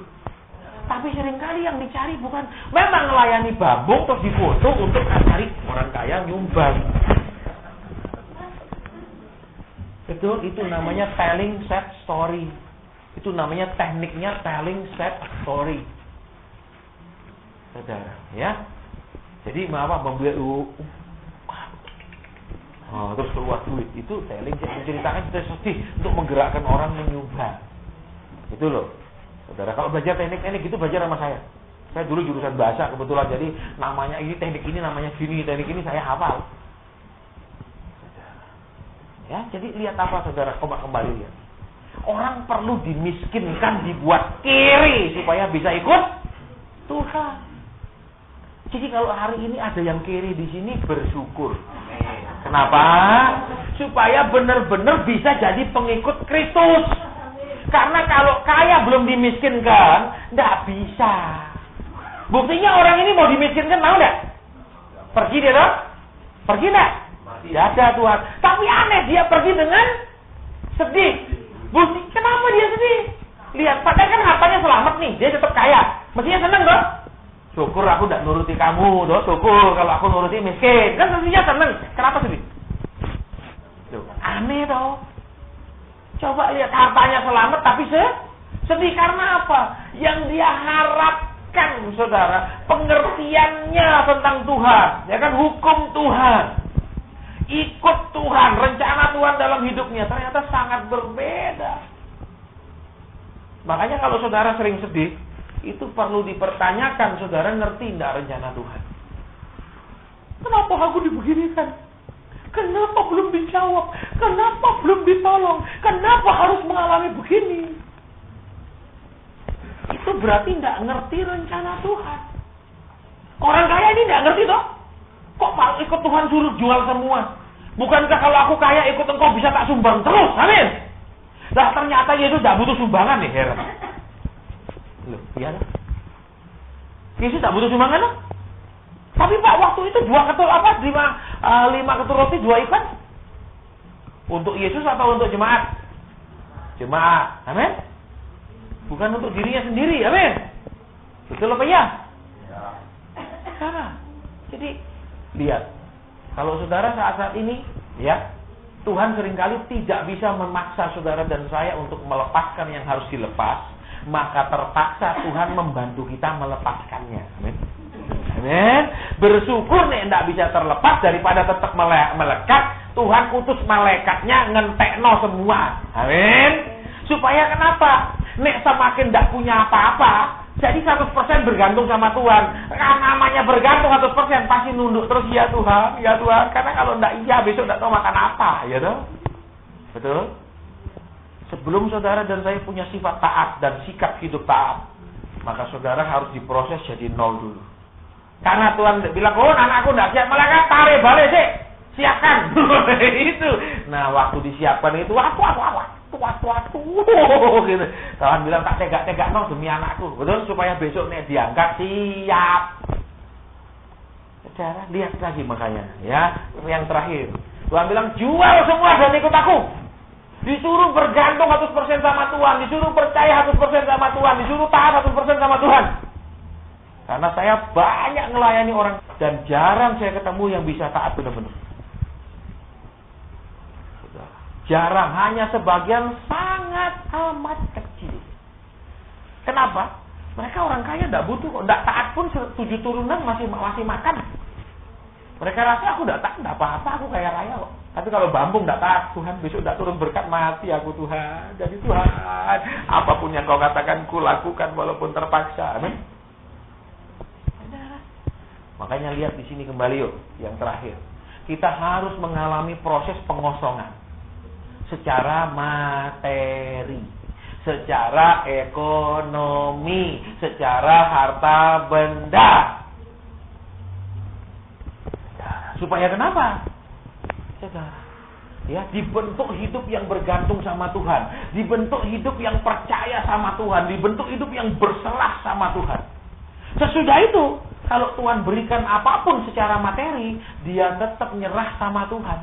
Tapi seringkali yang dicari bukan memang melayani babung terus difoto untuk cari orang kaya nyumbang. Betul, itu namanya telling sad story. Itu namanya tekniknya telling sad story. Saudara, ya. Jadi terus keluar duit itu telling, menceritakan cerita sedih untuk menggerakkan orang menyumbang. Itu loh. Saudara, kalau belajar teknik-teknik itu belajar sama saya. Saya dulu jurusan bahasa kebetulan, jadi namanya ini teknik ini namanya gini, teknik ini saya hafal. Ya, jadi lihat apa saudara, kembali lihat. Orang perlu dimiskinkan, dibuat kiri supaya bisa ikut Tuhan. Jadi kalau hari ini ada yang kiri di sini, bersyukur. Kenapa? Supaya benar-benar bisa jadi pengikut Kristus. Karena kalau kaya belum dimiskinkan, tidak bisa. Buktinya orang ini mau dimiskinkan, mau tidak? Pergi dia dong? Pergi tidak? Tidak ada Tuhan. Tapi aneh, dia pergi dengan sedih. Bukti, kenapa dia sedih? Lihat, padahal kan hartanya selamat nih, dia tetap kaya. Mestinya senang dong? Syukur aku tidak nuruti kamu, dong. Syukur kalau aku nuruti miskin. Kan mestinya senang. Kenapa sedih? Aneh dong. Coba lihat, hartanya selamat tapi sedih karena apa? Yang dia harapkan, saudara, pengertiannya tentang Tuhan, ya kan, hukum Tuhan, ikut Tuhan, rencana Tuhan dalam hidupnya ternyata sangat berbeda. Makanya kalau saudara sering sedih, itu perlu dipertanyakan, saudara ngerti tidak rencana Tuhan? Kenapa aku dibeginikan? Kenapa belum dijawab? Kenapa belum ditolong? Kenapa harus mengalami begini? Itu berarti tidak ngerti rencana Tuhan. Orang kaya ini tidak ngerti toh? Kok mau ikut Tuhan suruh jual semua? Bukankah kalau aku kaya ikut engkau bisa tak sumbang terus? Amin. Nah ternyata Yesus tidak butuh sumbangan nih, heran. Loh, iya lah. Yesus tidak butuh sumbangan loh. Tapi Pak, waktu itu 5 ketul roti 2 ikan. Untuk Yesus atau untuk jemaat? Jemaat, amin. Bukan untuk dirinya sendiri, amin. Betul apa ya? Salah. Jadi, lihat. Kalau saudara saat-saat ini, ya, Tuhan seringkali tidak bisa memaksa saudara dan saya untuk melepaskan yang harus dilepas. Maka terpaksa Tuhan membantu kita melepaskannya, amin. Amin. Bersyukur nih tidak bisa terlepas daripada tetap melekat. Tuhan utus malaikatnya ngentekno semua. Amin. Supaya kenapa? Nek semakin tidak punya apa-apa, jadi 100% bergantung sama Tuhan. Kan namanya bergantung 100% pasti nunduk terus, ya Tuhan, ya Tuhan. Karena kalau tidak iya besok tidak tahu makan apa, ya toh? Betul? Sebelum saudara dan saya punya sifat taat dan sikap hidup taat, maka saudara harus diproses jadi 0 dulu. Karena Tuhan bilang, oh anakku tidak siap, malaikat tarik balik sih, siapkan. Itu. Nah waktu disiapkan itu, waktu. Gitu. Tuhan bilang tak tegak no demi anakku, betul, supaya besok nih diangkat siap. Saudara lihat lagi makanya, ya, yang terakhir. Tuhan bilang jual semua dan ikut aku. Disuruh bergantung 100% sama Tuhan, disuruh percaya 100% sama Tuhan, disuruh taat 100% sama Tuhan. Karena saya banyak melayani orang dan jarang saya ketemu yang bisa taat benar-benar. Jarang, hanya sebagian sangat amat kecil. Kenapa? Mereka orang kaya tidak butuh, tidak taat pun 7 turunan masih makan. Mereka rasa aku tidak taat, tidak apa-apa, aku kaya raya kok. Tapi kalau bambung tidak taat, Tuhan besok tidak turun berkat, mati aku Tuhan. Jadi Tuhan, apapun yang kau katakan, ku lakukan walaupun terpaksa. Amin. Makanya lihat di sini kembali yuk, yang terakhir. Kita harus mengalami proses pengosongan secara materi, secara ekonomi, secara harta benda. Supaya kenapa? Saudara, ya, dibentuk hidup yang bergantung sama Tuhan, dibentuk hidup yang percaya sama Tuhan, dibentuk hidup yang berserah sama Tuhan. Sesudah itu, kalau Tuhan berikan apapun secara materi, dia tetap nyerah sama Tuhan.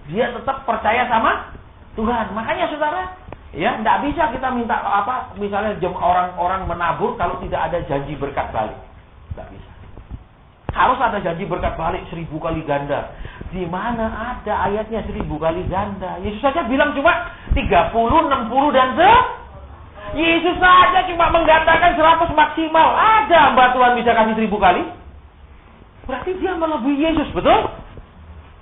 Dia tetap percaya sama Tuhan. Makanya saudara, ya, tidak bisa kita minta apa, misalnya orang-orang menabur kalau tidak ada janji berkat balik. Tidak bisa. Harus ada janji berkat balik 1000 kali ganda. Di mana ada ayatnya 1000 kali ganda? Yesus saja bilang cuma 30, 60 dan Yesus saja cuma menggandakan 100 maksimal. Ada hamba Tuhan bisa kasih 1000 kali? Berarti dia melebihi Yesus, betul?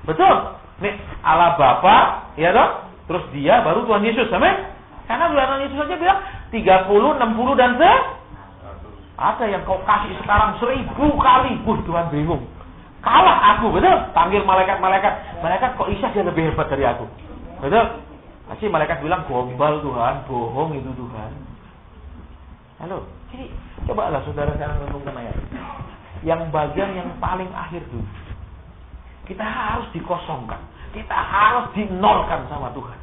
Betul. Nih, Allah Bapa, ya dong? Terus dia baru Tuhan Yesus, amin? Karena Tuhan Yesus saja bilang 30, 60 dan ada yang kau kasih sekarang 1000 kali. Tuhan bingung. Kalah aku, betul? Panggil malaikat-malaikat. Malaikat kok Isa dia lebih hebat dari aku. Betul? Masih malaikat bilang gombal Tuhan, bohong itu Tuhan. Halo, jadi cobalah saudara sekarang renungkan ayat. Yang bagian yang paling akhir dulu. Kita harus dikosongkan. Kita harus dinolkan sama Tuhan.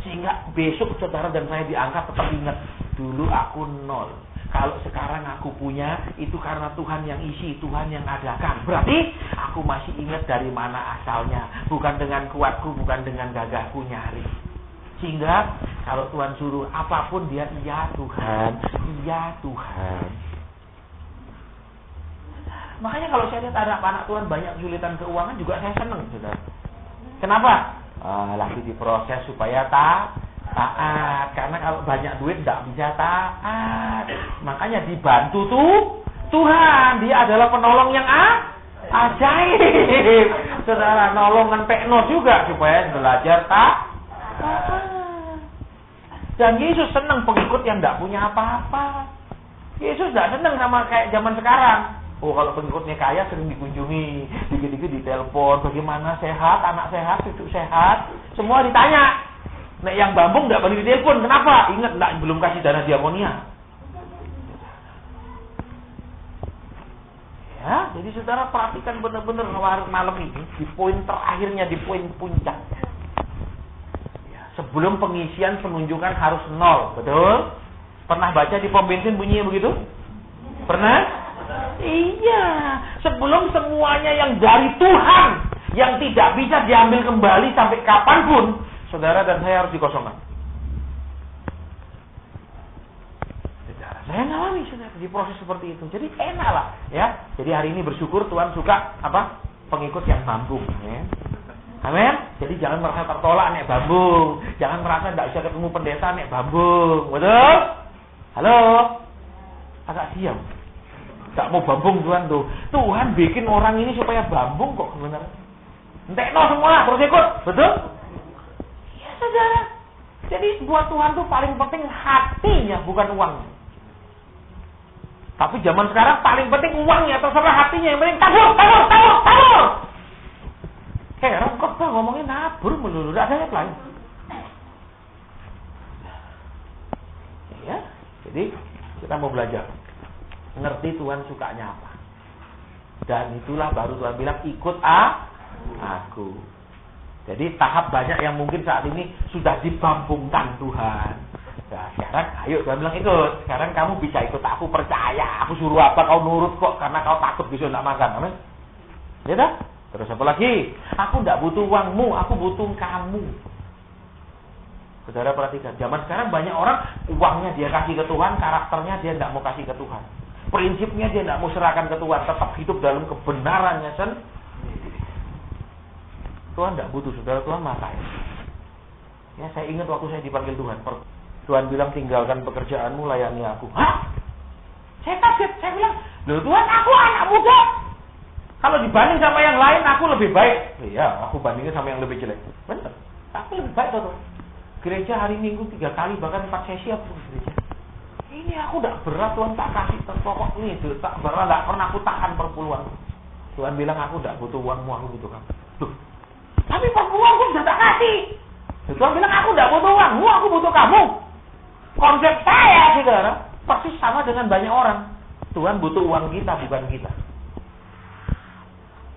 Sehingga besok saudara dan saya diangkat tetap ingat. Dulu aku nol. Kalau sekarang aku punya, itu karena Tuhan yang isi, Tuhan yang adakan. Berarti aku masih ingat dari mana asalnya. Bukan dengan kuatku, bukan dengan gagahku nyari. Sehingga kalau Tuhan suruh apapun dia, iya Tuhan, iya Tuhan. Makanya kalau saya lihat ada anak Tuhan banyak kesulitan keuangan juga saya senang, saudara. Kenapa? Lagi diproses supaya taat. Karena kalau banyak duit tidak bisa taat. Makanya dibantu tuh Tuhan. Dia adalah penolong yang ajaib. Saudara, nolong ngentekno juga supaya belajar taat. Dan Yesus senang pengikut yang tidak punya apa-apa. Yesus tidak senang sama kayak zaman sekarang. Oh, kalau pengikutnya kaya sering dikunjungi, dikit-dikit ditelepon, bagaimana sehat, anak sehat, cucu sehat, semua ditanya. Nah, yang bambung nggak boleh ditelepon, kenapa? Ingat, belum kasih dana diakonia. Ya, jadi saudara perhatikan benar-benar malam ini di poin terakhirnya, di poin puncaknya. Ya, sebelum pengisian penunjukan harus 0, betul? Pernah baca di pom bensin bunyinya begitu? Pernah? Iya, sebelum semuanya yang dari Tuhan, yang tidak bisa diambil kembali sampai kapanpun, saudara dan saya harus dikosongkan. Saudara, saya ngalami saudara di proses seperti itu. Jadi enak lah, ya. Jadi hari ini bersyukur Tuhan suka apa? Pengikut yang bambung, ya. Amin. Jadi jangan merasa tertolak nek bambung, jangan merasa tidak bisa ketemu pendeta nek bambung, betul? Halo, agak diam. Tak mau bambung Tuhan tuh. Tuhan bikin orang ini supaya bambung kok sebenarnya. Entekno semua terus ikut, betul? Ya saudara. Jadi buat Tuhan tuh paling penting hatinya, bukan uangnya. Tapi zaman sekarang paling penting uangnya, terserah hatinya. Yang penting tabur. Heran kok tuh ngomongin nabur melulu, ada yang lain. Ya, jadi kita mau belajar. Ngerti Tuhan sukanya apa. Dan itulah baru Tuhan bilang ikut aku. Jadi tahap banyak yang mungkin saat ini sudah dibambungkan Tuhan. Nah sekarang ayo Tuhan bilang ikut. Sekarang kamu bisa ikut aku, percaya. Aku suruh apa kau nurut kok. Karena kau takut besok tidak makan. Amin. Ya dah? Terus apa lagi? Aku tidak butuh uangmu, aku butuh kamu. Saudara perhatikan, zaman sekarang banyak orang uangnya dia kasih ke Tuhan, karakternya dia tidak mau kasih ke Tuhan. Prinsipnya dia tidak mau serahkan ke Tuhan, tetap hidup dalam kebenarannya sendiri. Tuhan tidak butuh, saudara. Tuhan maha kaya. Ya, saya ingat waktu saya dipanggil Tuhan. Tuhan bilang, tinggalkan pekerjaanmu, layani aku. Hah? Saya kaget. Saya bilang, loh Tuhan, aku anak muda. Kalau dibanding sama yang lain, aku lebih baik. Iya, aku bandingin sama yang lebih jelek. Benar. Aku lebih baik, Tuhan. Gereja hari Minggu 3 kali, bahkan 4 sesi aku gereja. Ini aku tidak berat, Tuhan tak kasih terpokok ini. Tak berat, tidak pernah aku tahan perpuluhan. Tuhan bilang, aku tidak butuh uangmu, aku butuh kamu. Loh, tapi perpuluhanku sudah tak kasih. Tuhan bilang, aku tidak butuh uangmu, aku butuh kamu. Konsep saya, saudara, persis sama dengan banyak orang. Tuhan butuh uang kita, bukan kita.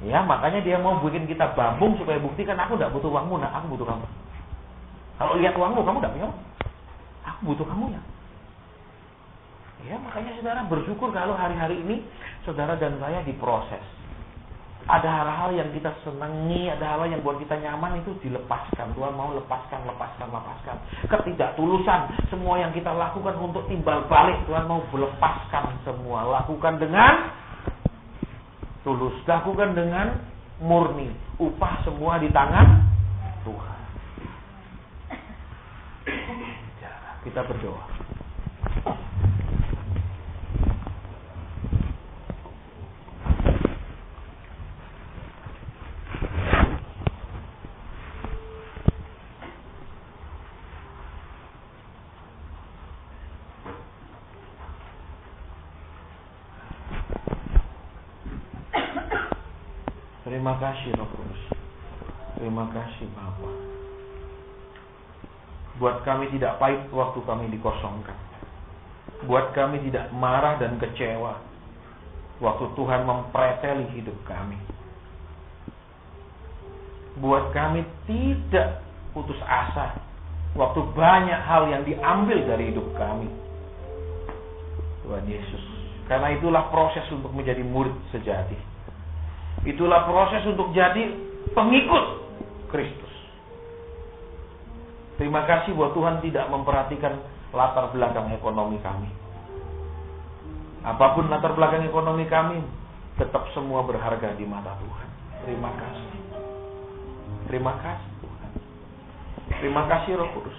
Ya, makanya dia mau bikin kita bambung supaya buktikan aku tidak butuh uangmu, nah aku butuh kamu. Kalau lihat uangmu, kamu tidak punya uang. Aku butuh kamu ya. Ya, makanya saudara bersyukur kalau hari-hari ini saudara dan saya diproses. Ada hal-hal yang kita senangi, ada hal-hal yang buat kita nyaman, itu dilepaskan. Tuhan mau lepaskan. Ketidaktulusan, semua yang kita lakukan untuk timbal balik, Tuhan mau melepaskan semua. Lakukan dengan tulus, lakukan dengan murni. Upah semua di tangan Tuhan. Kita berdoa. Terima kasih Roh Kudus. Terima kasih Bapa. Buat kami tidak pahit waktu kami dikosongkan. Buat kami tidak marah dan kecewa waktu Tuhan mempreteli hidup kami. Buat kami tidak putus asa waktu banyak hal yang diambil dari hidup kami. Tuhan Yesus, karena itulah proses untuk menjadi murid sejati. Itulah proses untuk jadi pengikut Kristus. Terima kasih bahwa Tuhan tidak memperhatikan latar belakang ekonomi kami. Apapun latar belakang ekonomi kami, tetap semua berharga di mata Tuhan. Terima kasih. Terima kasih Tuhan. Terima kasih Roh Kudus.